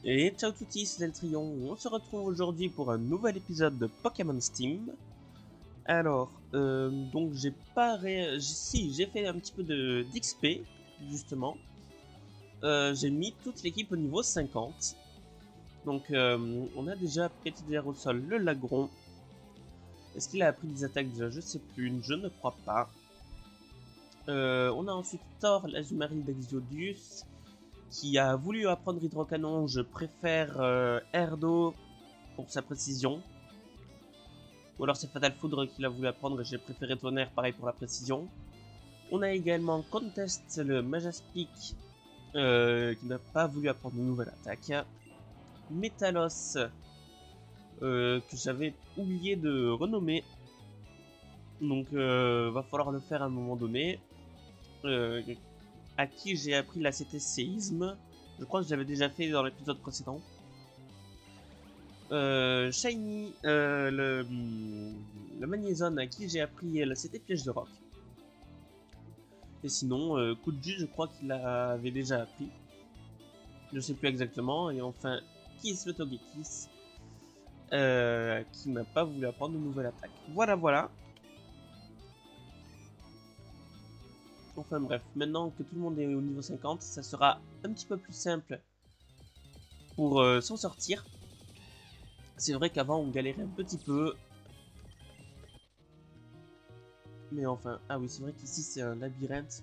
Et ciao toutis, c'est Deltrion. On se retrouve aujourd'hui pour un nouvel épisode de Pokémon Steam. Alors, donc j'ai pas si j'ai fait un petit peu de d'XP justement. J'ai mis toute l'équipe au niveau 50. Donc on a déjà Petit au sol le Lagron. Est-ce qu'il a appris des attaques déjà? Je sais plus, je ne crois pas. On a ensuite Thor, l'Azumaril d'Exodius, qui a voulu apprendre Hydrocanon. Je préfère Erdo pour sa précision. Ou alors c'est Fatal Foudre qu'il a voulu apprendre et j'ai préféré Tonnerre, pareil pour la précision. On a également Contest, le Majaspic, qui n'a pas voulu apprendre une nouvelle attaque. Metalos, que j'avais oublié de renommer. Donc va falloir le faire à un moment donné. À qui j'ai appris la CT Séisme. Je crois que j'avais déjà fait dans l'épisode précédent. Shiny, le Magnézone à qui j'ai appris la CT Piège de Roc. Et sinon, Kuju, je crois qu'il l'avait déjà appris. Je sais plus exactement. Et enfin, Kiss le Togekiss, qui n'a pas voulu apprendre une nouvelle attaque. Voilà, voilà. Enfin bref, maintenant que tout le monde est au niveau 50, ça sera un petit peu plus simple pour s'en sortir. C'est vrai qu'avant on galérait un petit peu. Mais enfin, ah oui, c'est vrai qu'ici c'est un labyrinthe.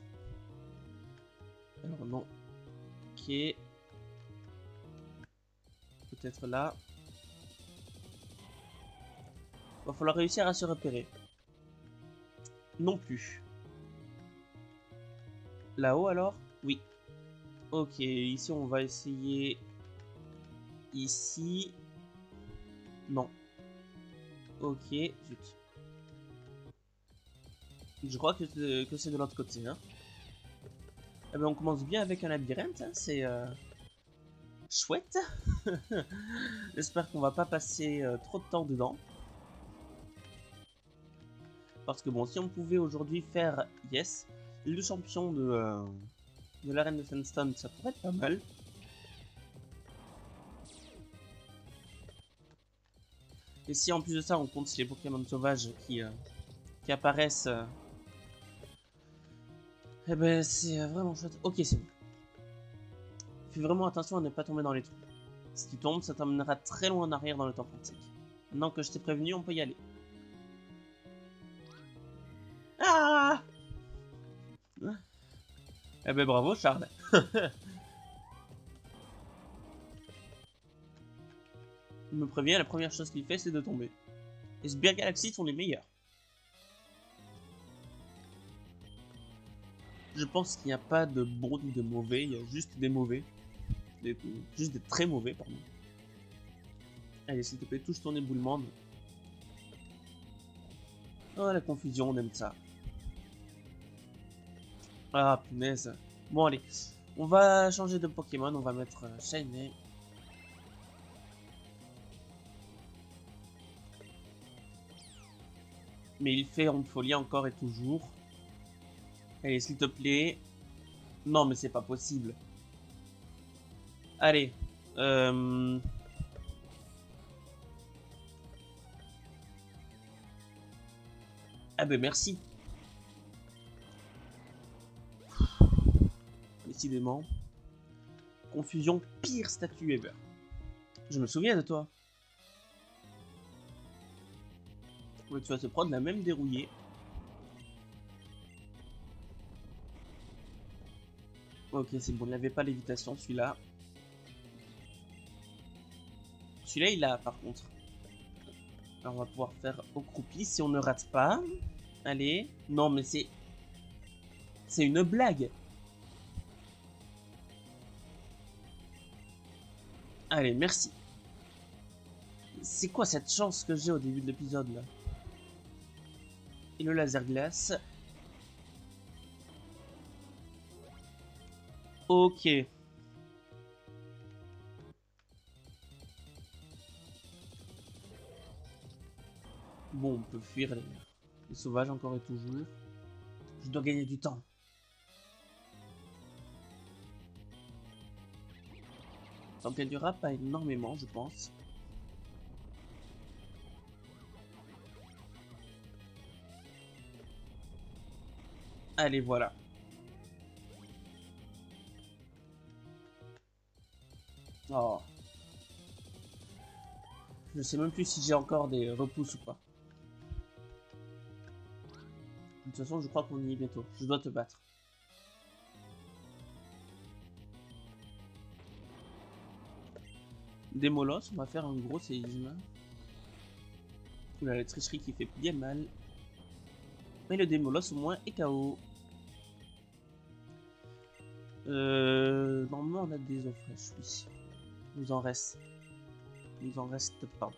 Alors non. Ok. Peut-être là. Va falloir réussir à se repérer. Non plus. Là-haut alors? Oui. Ok, ici on va essayer... Ici... Non. Ok, zut. Je crois que c'est de l'autre côté, hein. Eh ben on commence bien avec un labyrinthe, hein. C'est... chouette. J'espère qu'on va pas passer trop de temps dedans. Parce que bon, si on pouvait aujourd'hui faire, yes, le champion de l'arène de Sandstone, ça pourrait être pas mal. Et si en plus de ça on compte les Pokémon sauvages qui apparaissent, eh ben c'est vraiment chouette. Ok, c'est bon. Fais vraiment attention à ne pas tomber dans les trous. Si tu tombes, ça t'emmènera très loin en arrière dans le temps quantique. Maintenant que je t'ai prévenu, on peut y aller. Ah! Eh ben bravo Charles. Il me prévient, la première chose qu'il fait c'est de tomber. Les Sbire Galaxy sont les meilleurs. Je pense qu'il n'y a pas de bons ni de mauvais, il y a juste des mauvais. Juste des très mauvais, pardon. Allez, s'il te plaît, touche ton éboulement. Oh, la confusion, on aime ça. Ah, punaise. Bon, allez. On va changer de Pokémon, on va mettre Shiny. Mais il fait honte folie encore et toujours. Allez, s'il te plaît. Non, mais c'est pas possible. Allez. Ah ben merci. Décidément. Confusion, pire statut ever. Je me souviens de toi. Ouais, tu vas te prendre la même dérouillée. Ok, c'est bon, il n'avait pas lévitation celui-là. Celui-là, il a par contre. Alors, on va pouvoir faire au croupi si on ne rate pas. Allez. Non, mais c'est... C'est une blague. Allez, merci. C'est quoi cette chance que j'ai au début de l'épisode, là? Et le laser glace. Ok. Bon, on peut fuir les sauvages encore et toujours. Je dois gagner du temps. Donc elle durera pas énormément, je pense. Allez, voilà. Oh. Je sais même plus si j'ai encore des repousses ou pas. De toute façon, je crois qu'on y est bientôt. Je dois te battre. Des molosses, on va faire un gros séisme. Oula, la tricherie qui fait bien mal. Mais le démoloss au moins est KO. Normalement on a des eaux fraîches, oui. Nous en reste. Nous en reste pas.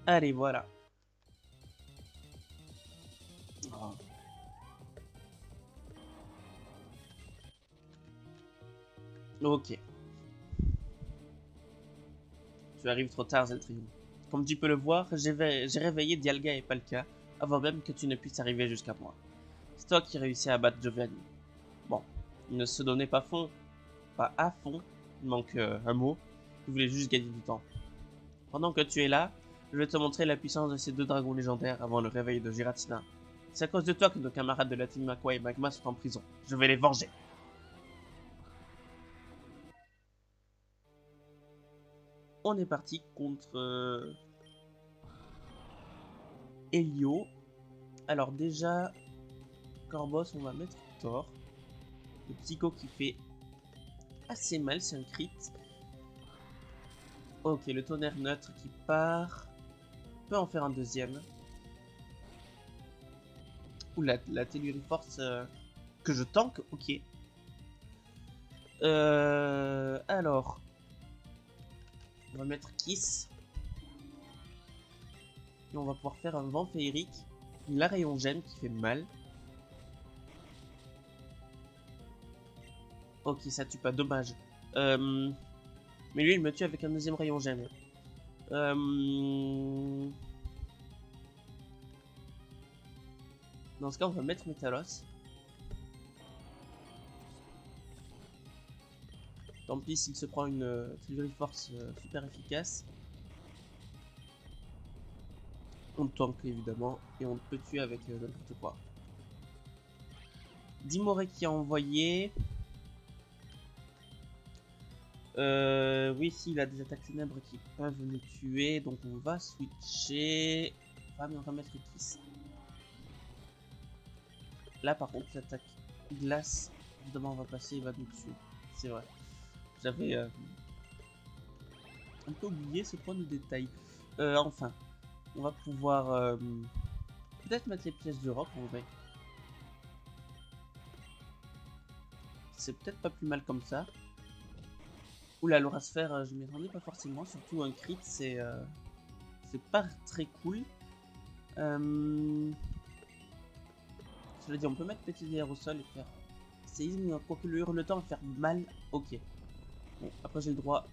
Allez, voilà. Oh. Ok. Tu arrives trop tard, Zeltrium. Comme tu peux le voir, j'ai réveillé Dialga et Palkia avant même que tu ne puisses arriver jusqu'à moi. C'est toi qui réussis à battre Giovanni. Bon, il ne se donnait pas à fond, il manque un mot, il voulait juste gagner du temps. Pendant que tu es là, je vais te montrer la puissance de ces deux dragons légendaires avant le réveil de Giratina. C'est à cause de toi que nos camarades de la team Aqua et Magma sont en prison. Je vais les venger. On est parti contre Helio. Alors déjà, Corboss, on va mettre Thor. Le psycho qui fait assez mal, c'est un crit. Ok, le tonnerre neutre qui part. On peut en faire un deuxième. Ou la Telluric Force que je tank, ok. Alors, on va mettre Kiss. Et on va pouvoir faire un vent féerique. La rayon gemme qui fait mal. Ok, ça tue pas, dommage. Mais lui, il me tue avec un deuxième rayon gemme. Dans ce cas, on va mettre Metalos. Tant pis s'il se prend une Telluric Force super efficace. On tank évidemment et on peut tuer avec n'importe quoi. Dimoré qui a envoyé. Oui, si, il a des attaques ténèbres qui peuvent nous tuer, donc on va switcher. Ah, mais on va mettre Kiss. Là, par contre, l'attaque glace, évidemment, on va passer, il va nous tuer. C'est vrai. J'avais un peu oublié ce point de détail. Enfin, on va pouvoir peut-être mettre les pièces de roc en vrai. C'est peut-être pas plus mal comme ça. Oula, l'aura sphère, je m'y attendais pas forcément, surtout un crit, c'est pas très cool. Cela dit, on peut mettre petit air au sol et faire séisme, quoique le hurletant va faire mal, ok. Bon, après j'ai le droit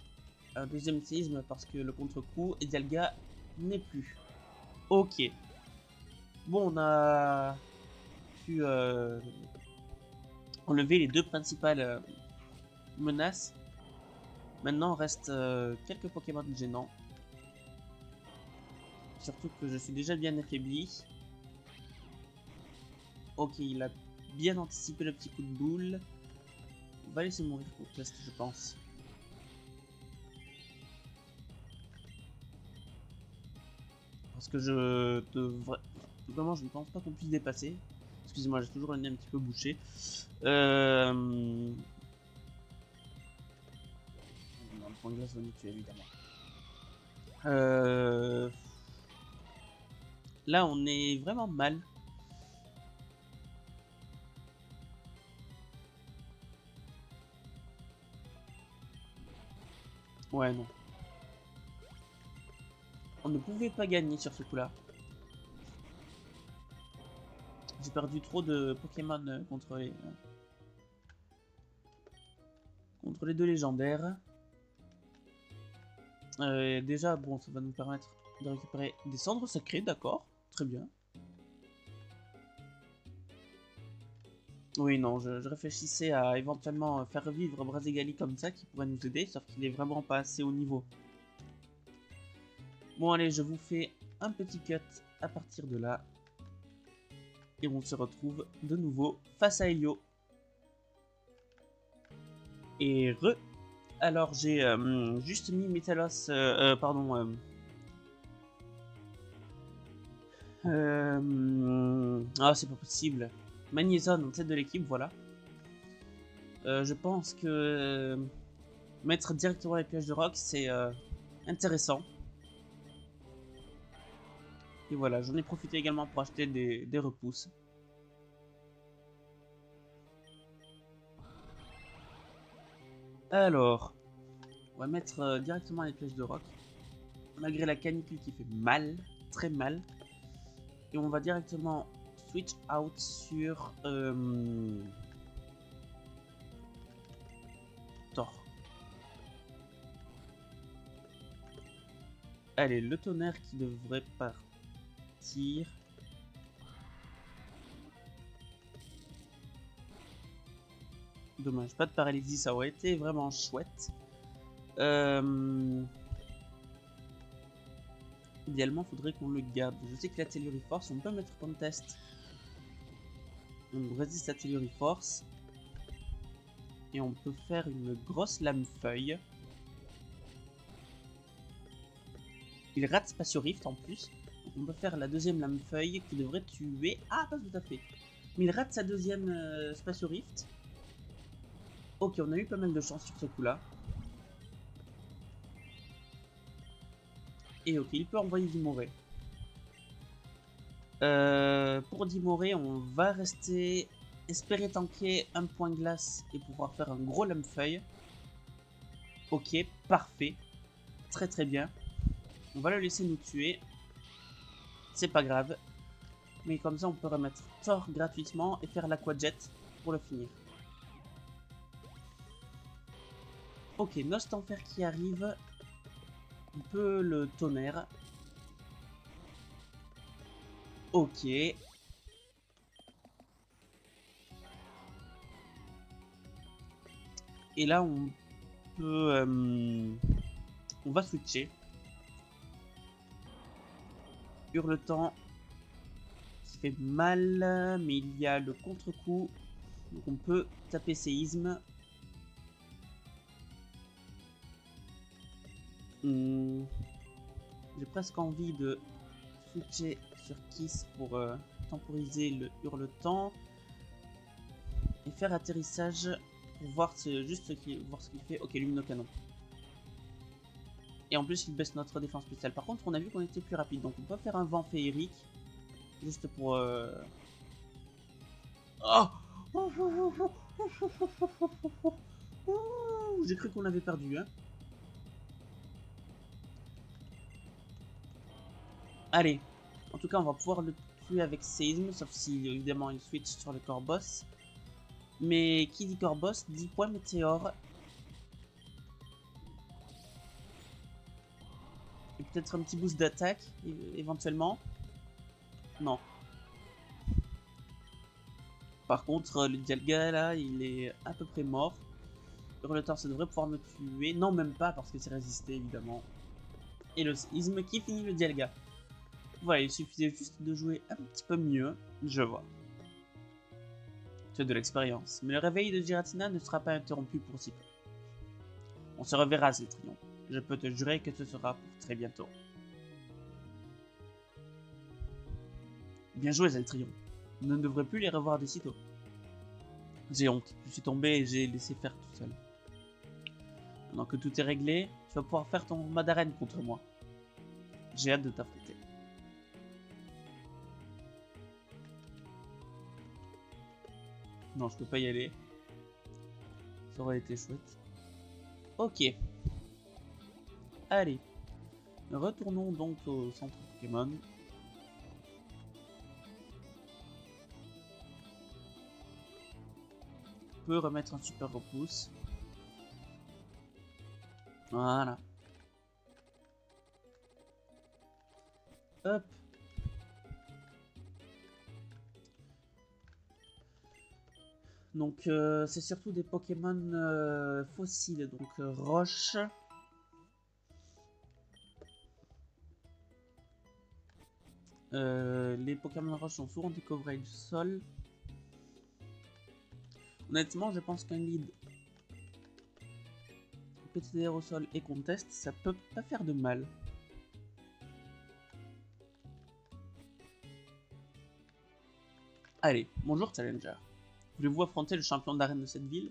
à un deuxième séisme parce que le contre-coup, et Dialga n'est plus. Ok. Bon, on a pu enlever les deux principales menaces. Maintenant, il reste quelques Pokémon gênants. Surtout que je suis déjà bien affaibli. Ok, il a bien anticipé le petit coup de boule. On va laisser mourir pour le test, je pense. Parce que je devrais... Vraiment, je ne pense pas qu'on puisse dépasser. Excusez-moi, j'ai toujours le nez un petit peu bouché. Le point de glace va nous tuer, évidemment. Là, on est vraiment mal. Ouais, non. On ne pouvait pas gagner sur ce coup-là. J'ai perdu trop de Pokémon contre les deux légendaires. Déjà, bon, ça va nous permettre de récupérer des cendres sacrées, d'accord. Très bien. Oui, non, je réfléchissais à éventuellement faire revivre Brazigali comme ça, qui pourrait nous aider, sauf qu'il est vraiment pas assez haut niveau. Bon, allez, je vous fais un petit cut à partir de là. Et on se retrouve de nouveau face à Elio. Et alors j'ai juste mis Metalos, pardon, ah c'est pas possible. Magnézone en tête de l'équipe, voilà. Je pense que mettre directement les pièges de rock, c'est intéressant. Et voilà, j'en ai profité également pour acheter des repousses. Alors, on va mettre directement les pièges de rock. Malgré la canicule qui fait mal, très mal. Et on va directement switch out sur Thor. Allez, le tonnerre qui devrait partir. Dommage, pas de paralysie, ça aurait été vraiment chouette. Idéalement, faudrait qu'on le garde. Je sais que la Telluri Force, on peut mettre comme test. On résiste à Telluri Force. Et on peut faire une grosse lame feuille. Il rate Spatio Rift en plus. Donc on peut faire la deuxième lame feuille qui devrait tuer. Ah, pas tout à fait. Mais il rate sa deuxième Spatio Rift. Ok, on a eu pas mal de chance sur ce coup-là. Et ok, il peut envoyer Dimoré. Pour Dimoré, on va rester espérer tanker un point glace et pouvoir faire un gros lame feuille. Ok, parfait. Très très bien. On va le laisser nous tuer. C'est pas grave. Mais comme ça, on peut remettre Thor gratuitement et faire l'Aquajet pour le finir. Ok, Nostanfer qui arrive. On peut le tonnerre. Ok. Et là, on peut... on va switcher. Hurletant qui fait mal, mais il y a le contre-coup. Donc on peut taper séisme. J'ai presque envie de switcher sur Kiss pour temporiser le hurletant et faire atterrissage pour voir juste voir ce qu'il fait. Ok, luminocanon. Et en plus, il baisse notre défense spéciale. Par contre, on a vu qu'on était plus rapide, donc on peut faire un vent féerique juste pour. Oh, j'ai cru qu'on avait perdu, hein. Allez, en tout cas, on va pouvoir le tuer avec séisme, sauf si évidemment il switch sur le corps boss. Mais qui dit corps boss dit point météore. Et peut-être un petit boost d'attaque éventuellement. Non. Par contre, le Dialga là, il est à peu près mort. Le Hurleteur, ça devrait pouvoir me tuer. Non, même pas, parce que c'est résisté évidemment. Et le séisme qui finit le Dialga. Voilà, il suffisait juste de jouer un petit peu mieux. Je vois. Tu as de l'expérience. Mais le réveil de Giratina ne sera pas interrompu pour si peu. On se reverra, Zeltrion. Je peux te jurer que ce sera pour très bientôt. Bien joué, Zeltrion. On ne devrait plus les revoir de sitôt. J'ai honte. Je suis tombé et j'ai laissé faire tout seul. Maintenant que tout est réglé, tu vas pouvoir faire ton Madaren contre moi. J'ai hâte de t'affronter. Non, je peux pas y aller. Ça aurait été chouette. Ok. Allez. Retournons donc au centre Pokémon. On peut remettre un super repousse. Voilà. Hop. Donc c'est surtout des Pokémon fossiles, donc roche. Les Pokémon roche sont souvent des coverage sol. Honnêtement, je pense qu'un lead PTDR au sol et contest, ça peut pas faire de mal. Allez, bonjour Challenger. Voulez-vous affronter le champion d'arène de cette ville?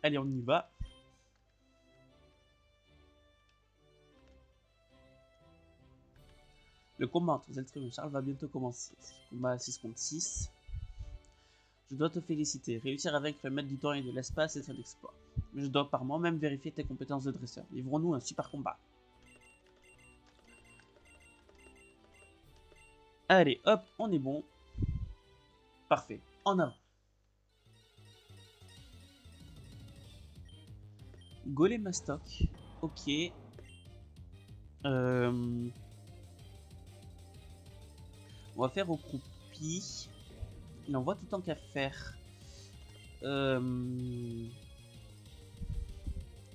Allez, on y va. Le combat entre Zeltrion et Charles va bientôt commencer. Combat à 6 contre 6. Je dois te féliciter. Réussir à vaincre le maître du temps et de l'espace est un exploit. Mais je dois par moi-même vérifier tes compétences de dresseur. Livrons-nous un super combat. Allez, hop, on est bon. Parfait. En avant. Golémastoc. Ok. On va faire au croupi. Il envoie tout le temps qu'à faire. On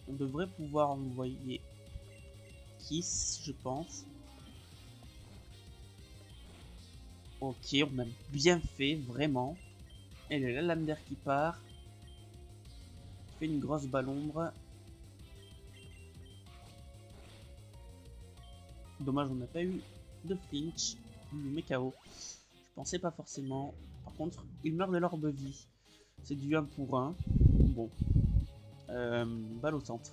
devrait pouvoir envoyer Kiss, je pense. Ok, on a bien fait, vraiment. Elle est là, lame d'air qui part. Fait une grosse balle ombre. Dommage, on n'a pas eu de flinch. Il nous met KO. Je pensais pas forcément. Par contre, il meurt de l'orbe vie. C'est du 1 pour 1. Bon. Balle au centre.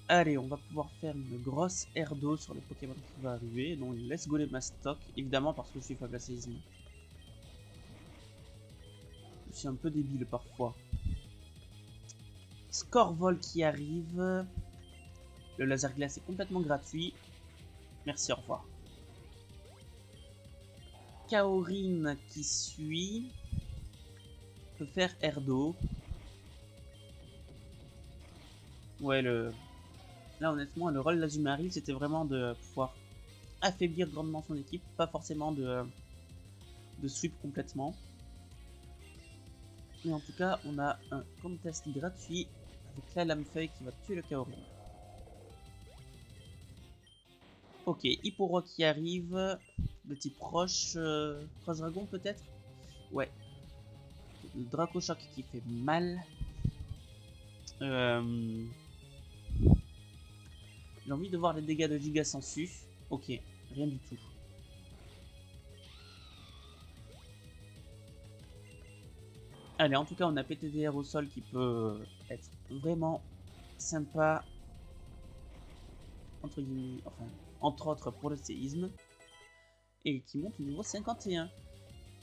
Allez, on va pouvoir faire une grosse aire d'eau sur le Pokémon qui va arriver. Donc, il laisse Golémastoc, évidemment parce que je suis faible à séisme. Je suis un peu débile parfois. Scorvol qui arrive. Le laser glace est complètement gratuit. Merci, au revoir. Kaorin qui suit. Peut faire air d'eau. Ouais, là honnêtement, le rôle d'Azumarill, c'était vraiment de pouvoir affaiblir grandement son équipe, pas forcément de sweep complètement. Mais en tout cas, on a un contest gratuit avec la lame feuille qui va tuer le Kaorin. Ok, Hipporo qui arrive, de type roche, roche dragon peut-être. Ouais. Le Draco Choc qui fait mal. J'ai envie de voir les dégâts de Giga Sensu. Ok, rien du tout. Allez, en tout cas, on a PTDR au sol qui peut être vraiment sympa. Entre guillemets, enfin, entre autres pour le séisme. Et qui monte au niveau 51.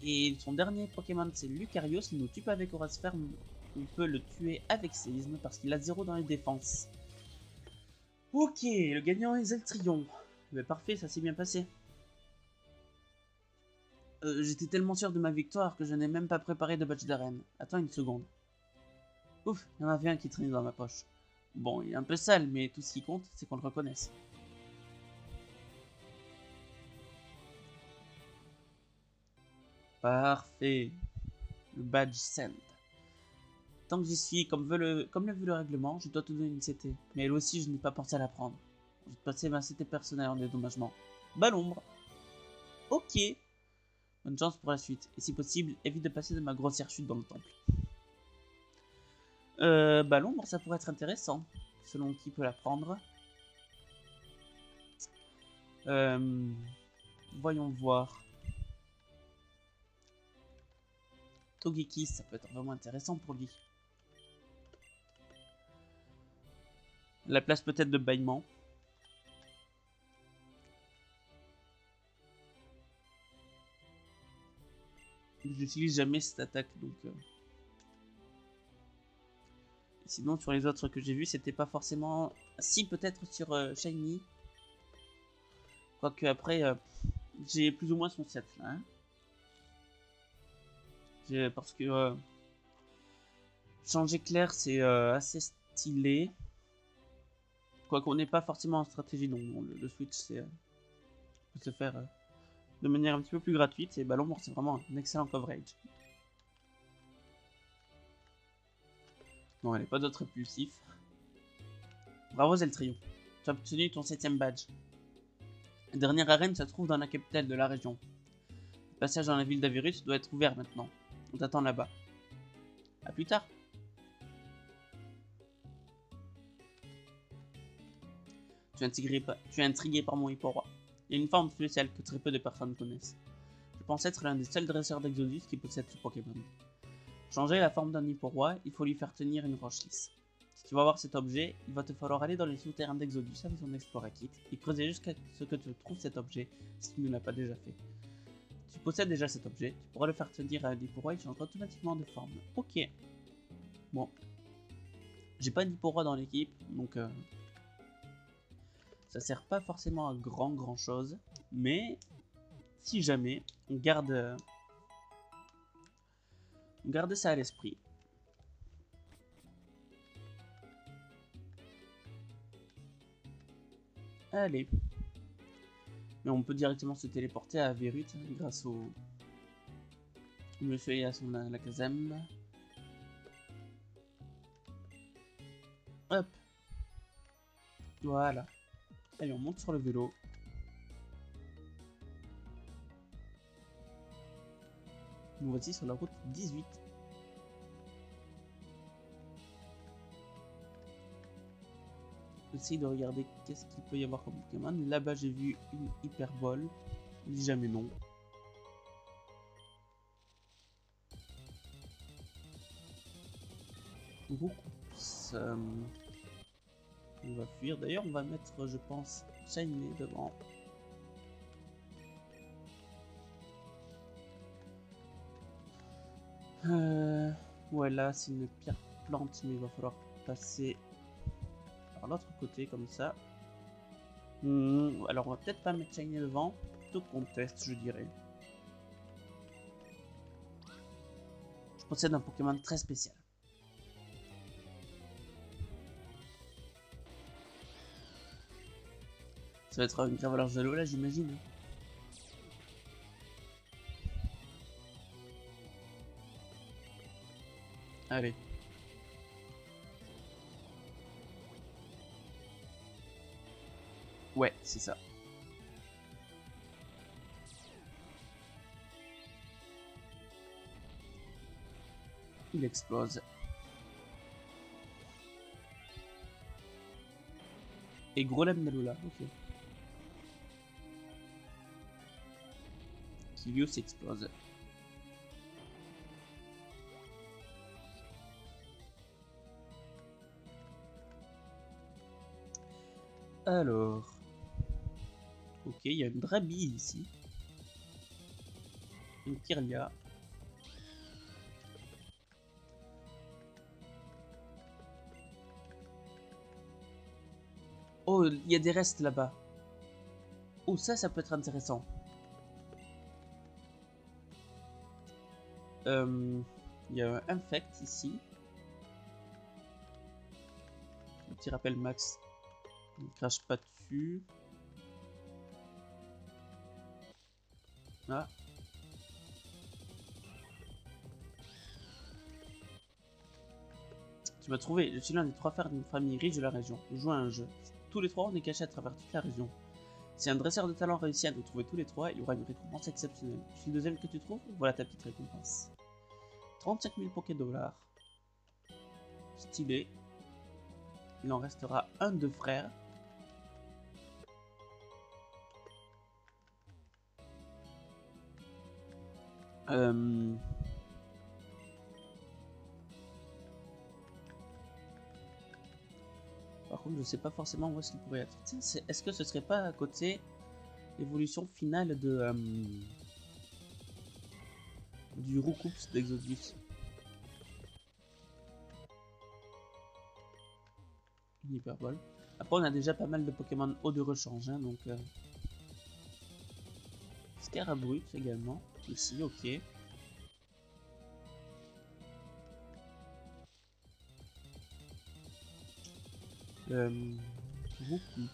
Et son dernier Pokémon, c'est Lucario. S'il nous tue pas avec Aura Sphère, on peut le tuer avec séisme parce qu'il a 0 dans les défenses. Ok, le gagnant est Zeltrion. Mais parfait, ça s'est bien passé. J'étais tellement sûr de ma victoire que je n'ai même pas préparé de badge d'arène. Attends une seconde. Ouf, il y en avait un qui traînait dans ma poche. Bon, il est un peu sale, mais tout ce qui compte, c'est qu'on le reconnaisse. Parfait. Le badge send. Tant que j'y suis, comme le veut le règlement, je dois te donner une CT. Mais elle aussi, je n'ai pas pensé à la prendre. Je vais passer ma CT personnelle en dédommagement. Balle ombre. Ok. Bonne chance pour la suite. Et si possible, évite de passer de ma grossière chute dans le temple. Balle ombre, ça pourrait être intéressant. Selon qui peut la prendre. Voyons voir. Togekiss, ça peut être vraiment intéressant pour lui. La place peut-être de bâillement. J'utilise jamais cette attaque, donc... Sinon, sur les autres que j'ai vus, c'était pas forcément... Si, peut-être sur Shiny. Quoique après, j'ai plus ou moins son set, là. Hein. Parce que... changer clair, c'est assez stylé. Quoique on n'est pas forcément en stratégie, donc bon, le switch, c'est... peut se faire de manière un petit peu plus gratuite. Et Ballon, c'est vraiment un excellent coverage. Non, elle n'est pas d'autre répulsif. Bravo Zeltrio, tu as obtenu ton 7ème badge. La dernière arène se trouve dans la capitale de la région. Le passage dans la ville d'Avirus doit être ouvert maintenant. On t'attend là-bas. A plus tard. Tu es intrigué par mon Hipporoi. Il y a une forme spéciale que très peu de personnes connaissent. Je pense être l'un des seuls dresseurs d'Exodus qui possède ce Pokémon. Pour changer la forme d'un Hipporoi, il faut lui faire tenir une roche lisse. Si tu vas voir cet objet, il va te falloir aller dans les souterrains d'Exodus avec ton Explorer Kit et creuser jusqu'à ce que tu trouves cet objet si tu ne l'as pas déjà fait. Si tu possèdes déjà cet objet, tu pourras le faire tenir à un Hipporoi et il change automatiquement de forme. Ok. Bon. J'ai pas d'Hipporoi dans l'équipe, donc ça sert pas forcément à grand chose, mais si jamais on garde ça à l'esprit. Allez. Mais on peut directement se téléporter à Verut grâce au monsieur et à son Alakazam. Hop. Voilà. Allez, on monte sur le vélo. Nous voici sur la route 18. J'essaye de regarder qu'est-ce qu'il peut y avoir comme Pokémon. Là-bas, j'ai vu une Hyperbole. Je dis jamais non. Roucoups. On va fuir. D'ailleurs, on va mettre, je pense, Shiny devant. Ouais, là, c'est une pierre plante, mais il va falloir passer par l'autre côté, comme ça. Alors, on va peut-être pas mettre Shiny devant. Plutôt qu'on teste, je dirais. Je possède un Pokémon très spécial. Ça va être une Graveler Jalo, là, j'imagine. Allez. Ouais, c'est ça. Il explose. Et gros Lamnalola, ok. Kilios explose. Alors. Ok, il y a une Drabi ici. Une Kirlia. Oh, il y a des restes là-bas. Oh, ça peut être intéressant. Il y a un Infect ici. Un petit rappel max. Il ne crache pas dessus. Ah. Tu m'as trouvé, je suis l'un des 3 frères d'une famille riche de la région. Nous jouons à un jeu. Tous les 3, on est cachés à travers toute la région. Si un dresseur de talent réussit à nous trouver tous les 3, il y aura une récompense exceptionnelle. Je suis le deuxième que tu trouves, voilà ta petite récompense. 35 000 Poké-Dollars. Stylé. Il en restera un de frère. Par contre, je sais pas forcément où est-ce qu'il pourrait être. Tiens, est-ce que ce serait pas à côté l'évolution finale de du Roucoups d'Exodus? Une Hyperbole. Après, on a déjà pas mal de Pokémon haut de rechange, hein, donc Scarabrut également. Ici, ok. Roucoups.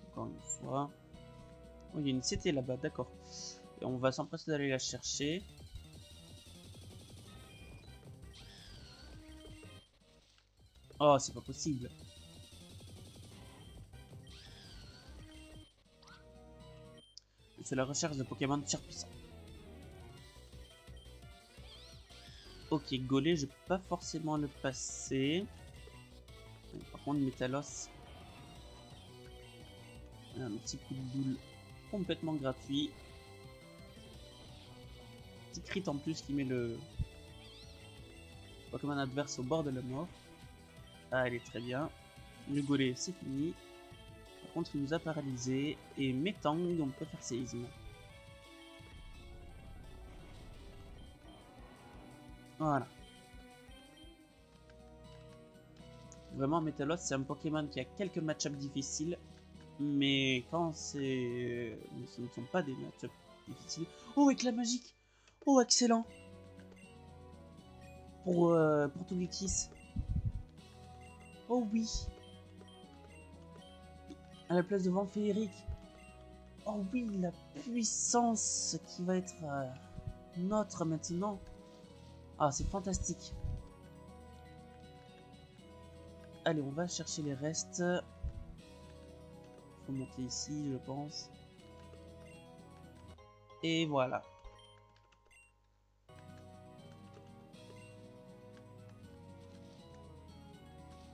Encore une fois. Oh, il y a une CT là-bas, d'accord. Et on va s'empresser d'aller la chercher. Oh, c'est pas possible. C'est la recherche de Pokémon surpuissants. Ok, Golé, je peux pas forcément le passer. Par contre, Métalos, un petit coup de boule complètement gratuit. Petit crit en plus qui met le Pokémon adverse au bord de la mort. Ah, elle est très bien. Le Golé, c'est fini. Par contre, il nous a paralysé. Et Métang, on peut faire séisme. Voilà. Vraiment, Métalos, c'est un Pokémon qui a quelques match-ups difficiles. Mais quand c'est... ce ne sont pas des match-ups difficiles... Oh, éclat magique! Oh, excellent! Pour Togekiss. Oh oui! À la place de vent féerique. Oh oui, la puissance qui va être notre maintenant. Ah, c'est fantastique. Allez, on va chercher les restes. Faut monter ici, je pense. Et voilà.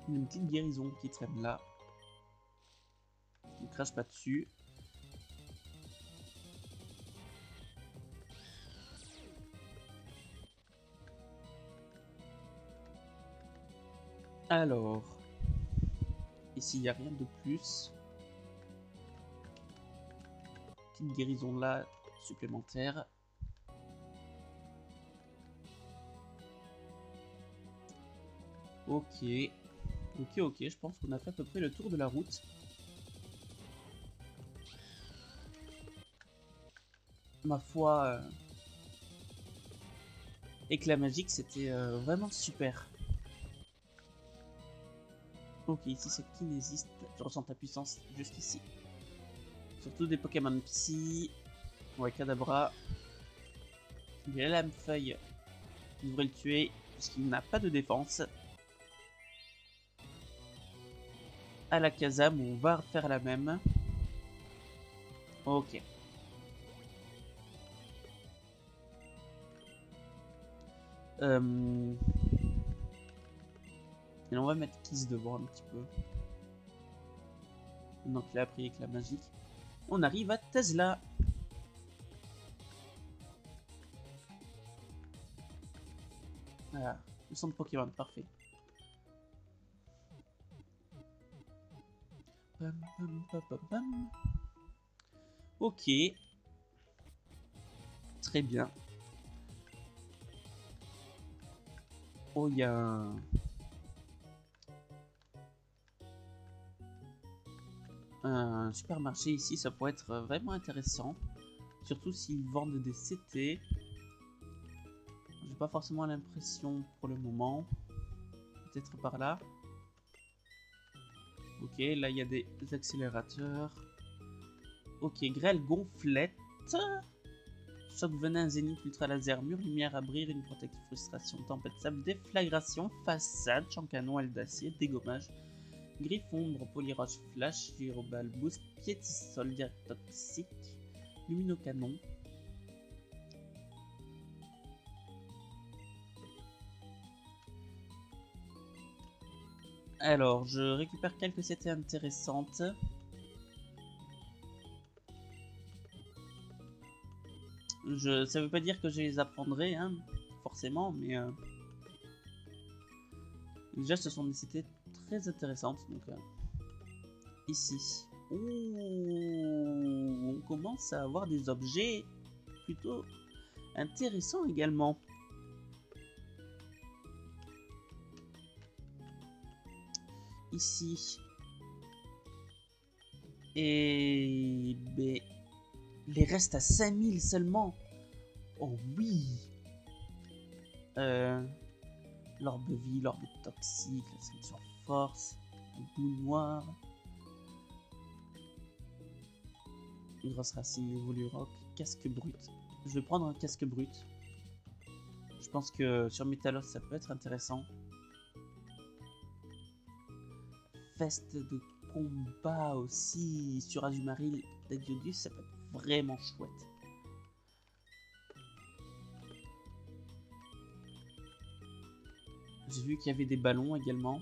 Une petite guérison qui traîne là. Ne crache pas dessus. Alors, ici il n'y a rien de plus. Petite guérison là, supplémentaire. Ok, ok, je pense qu'on a fait à peu près le tour de la route. Ma foi, éclat magique, c'était vraiment super. Ok, ici c'est kinésiste. Je ressens ta puissance juste ici. Surtout des Pokémon Psy. Ouais, Kadabra. Il a la lame feuille. Il devrait le tuer puisqu'il n'a pas de défense. À la Kazam, on va refaire la même. Ok. Et on va mettre Kiss devant un petit peu. Donc il a appris avec la magique. On arrive à Tesla. Voilà, le centre Pokémon, parfait. Bam, bam, bam, bam, bam. Ok. Très bien. Oh, il y a un supermarché ici, ça pourrait être vraiment intéressant. Surtout s'ils vendent des CT. J'ai pas forcément l'impression pour le moment. Peut-être par là. Ok, là il y a des accélérateurs. Ok, grêle gonflette. Choc venin, zénith, ultra laser, mur, lumière, abrir, une protective, frustration, tempête, sable, déflagration, façade, champ canon, aile d'acier, dégommage, griffe ombre, polyroche, flash, gyrobal, boost, piétisol, direct toxique, luminocanon. Alors, je récupère quelques CT intéressantes. Ça veut pas dire que je les apprendrai, hein, forcément, mais déjà ce sont des CT très intéressantes. Donc ici, ouh, on commence à avoir des objets plutôt intéressants également. Ici, et ben, les restes à 5000 seulement. Oh oui. L'orbe vie, l'orbe toxique, la sélection force, la boule noire. Grosse racine évolue rock. Casque brut. Je vais prendre un casque brut. Je pense que sur Métalos ça peut être intéressant. Veste de combat aussi sur Azumarill d'Adiodus, ça peut être vraiment chouette. J'ai vu qu'il y avait des ballons également.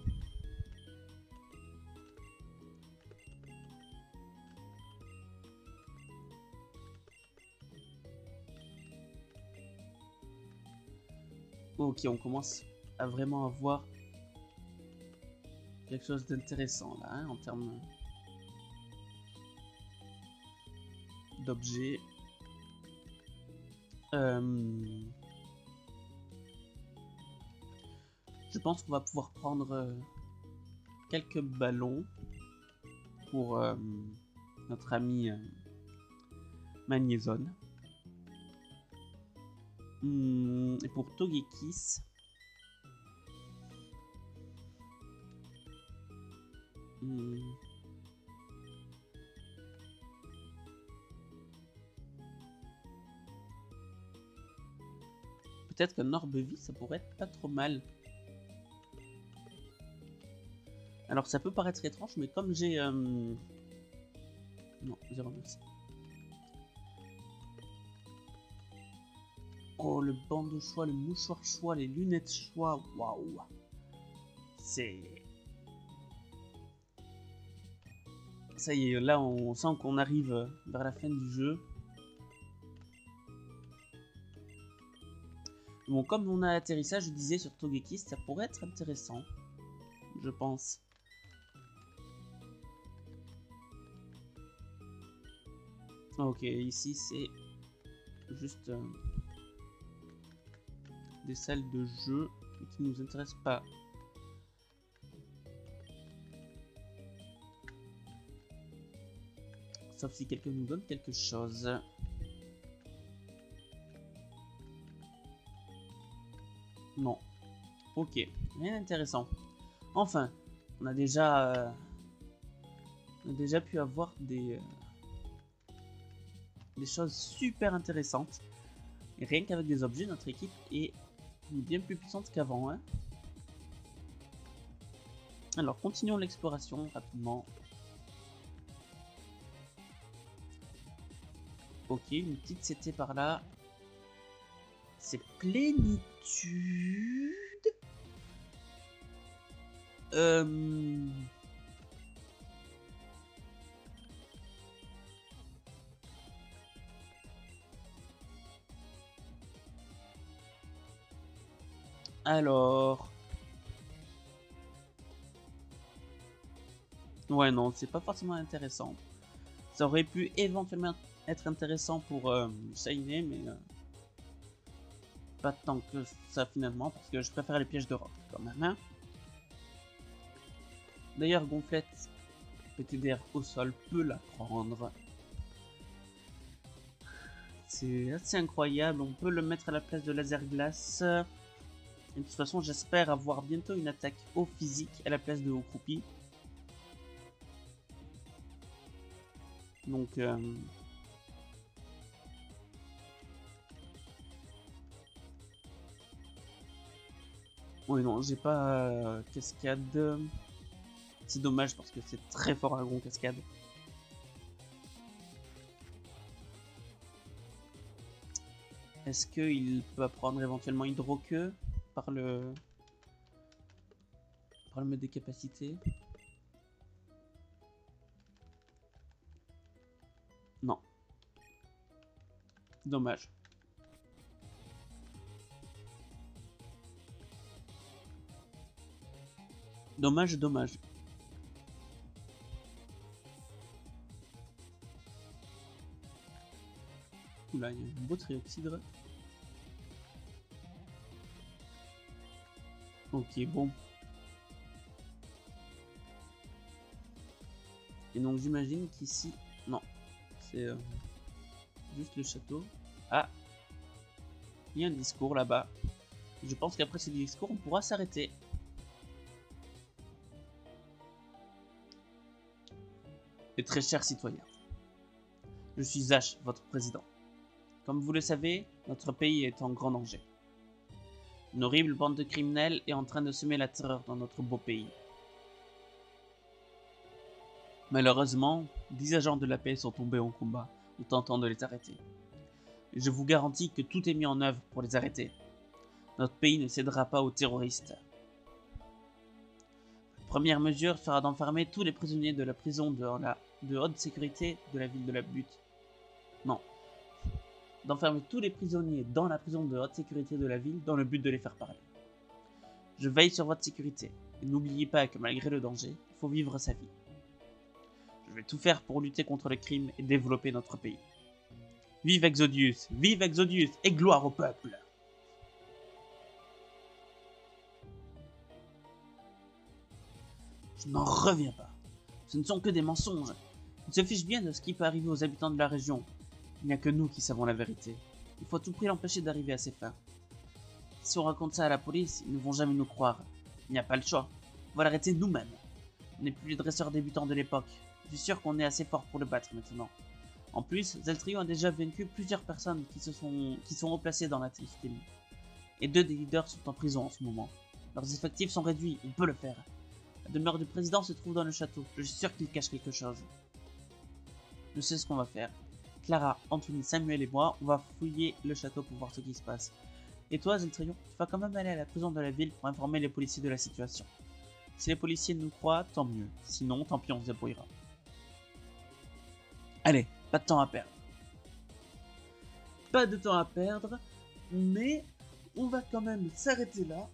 Ok, on commence à vraiment avoir quelque chose d'intéressant là, hein, en termes d'objets. Je pense qu'on va pouvoir prendre quelques ballons pour notre ami Magnézone. Et pour Togekiss, peut-être qu'un Orbevis, ça pourrait être pas trop mal. Alors ça peut paraître étrange, mais comme j'ai... Non, 0 merci. Oh, le bandeau choix, le mouchoir choix, les lunettes choix, waouh. C'est... Ça y est, là on sent qu'on arrive vers la fin du jeu. Bon, comme on a atterrissage, je disais sur Togekiss, ça pourrait être intéressant, je pense. Ok, ici c'est juste des salles de jeu qui ne nous intéressent pas. Sauf si quelqu'un nous donne quelque chose. Non. Ok, rien d'intéressant. Enfin, on a déjà pu avoir des choses super intéressantes. Et rien qu'avec des objets, notre équipe est bien plus puissante qu'avant. Hein. Alors, continuons l'exploration rapidement. Ok, une petite CT par là. C'est plénitude. Alors... Ouais, non, c'est pas forcément intéressant. Ça aurait pu éventuellement être intéressant pour Shiny, mais pas tant que ça finalement, parce que je préfère les pièges de rock quand même. Hein. D'ailleurs, Gonflette, PTDR au sol, peut la prendre. C'est assez incroyable, on peut le mettre à la place de Laser Glace. Et de toute façon, j'espère avoir bientôt une attaque au physique à la place de Okroupi. Donc... Oui, non, j'ai pas cascade. C'est dommage parce que c'est très fort à gros cascade. Est-ce qu'il peut apprendre éventuellement Hydroqueue par le mode des capacités? Non. Dommage. Dommage, dommage. Oula, il y a un beau trioxydre. Ok, bon. Et donc j'imagine qu'ici... Non. C'est juste le château. Ah, il y a un discours là-bas. Je pense qu'après ce discours, on pourra s'arrêter. Et très chers citoyens, Je suis Ash, votre président. Comme vous le savez, notre pays est en grand danger. Une horrible bande de criminels est en train de semer la terreur dans notre beau pays. Malheureusement, 10 agents de la paix sont tombés en combat en tentant de les arrêter. Et je vous garantis que tout est mis en œuvre pour les arrêter. Notre pays ne cédera pas aux terroristes. La première mesure sera d'enfermer tous les prisonniers de la prison de haute sécurité de la ville de la Butte. Non. D'enfermer tous les prisonniers dans la prison de haute sécurité de la ville dans le but de les faire parler. Je veille sur votre sécurité. Et n'oubliez pas que malgré le danger, il faut vivre sa vie. Je vais tout faire pour lutter contre le crime et développer notre pays. Vive Exodius et gloire au peuple! Je n'en reviens pas. Ce ne sont que des mensonges. Ils se fichent bien de ce qui peut arriver aux habitants de la région. Il n'y a que nous qui savons la vérité. Il faut à tout prix l'empêcher d'arriver à ses fins. Si on raconte ça à la police, ils ne vont jamais nous croire. Il n'y a pas le choix. On va l'arrêter nous-mêmes. On n'est plus les dresseurs débutants de l'époque. Je suis sûr qu'on est assez fort pour le battre maintenant. En plus, Zeltrion a déjà vaincu plusieurs personnes qui sont replacées dans la team. Et 2 des leaders sont en prison en ce moment. Leurs effectifs sont réduits, on peut le faire. La demeure du président se trouve dans le château. Je suis sûr qu'il cache quelque chose. Je sais ce qu'on va faire. Clara, Anthony, Samuel et moi, on va fouiller le château pour voir ce qui se passe. Et toi, Zeltrion, tu vas quand même aller à la prison de la ville pour informer les policiers de la situation. Si les policiers nous croient, tant mieux. Sinon, tant pis, on se débrouillera. Allez, pas de temps à perdre. Pas de temps à perdre, mais on va quand même s'arrêter là.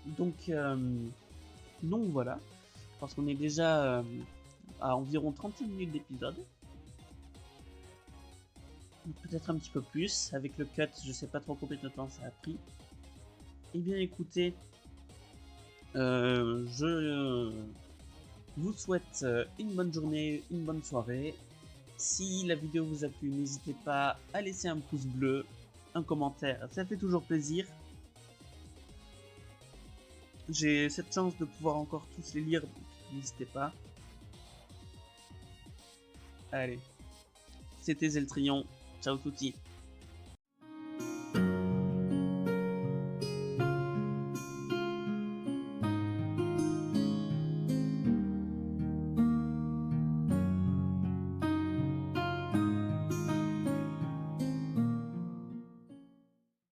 Donc voilà, parce qu'on est déjà à environ 35 minutes d'épisode. Peut-être un petit peu plus, avec le cut, je sais pas trop combien de temps ça a pris. Eh bien écoutez, je vous souhaite une bonne journée, une bonne soirée. Si la vidéo vous a plu, n'hésitez pas à laisser un pouce bleu, un commentaire, ça fait toujours plaisir. J'ai cette chance de pouvoir encore tous les lire, donc n'hésitez pas. Allez, c'était Zeltrion, ciao touti.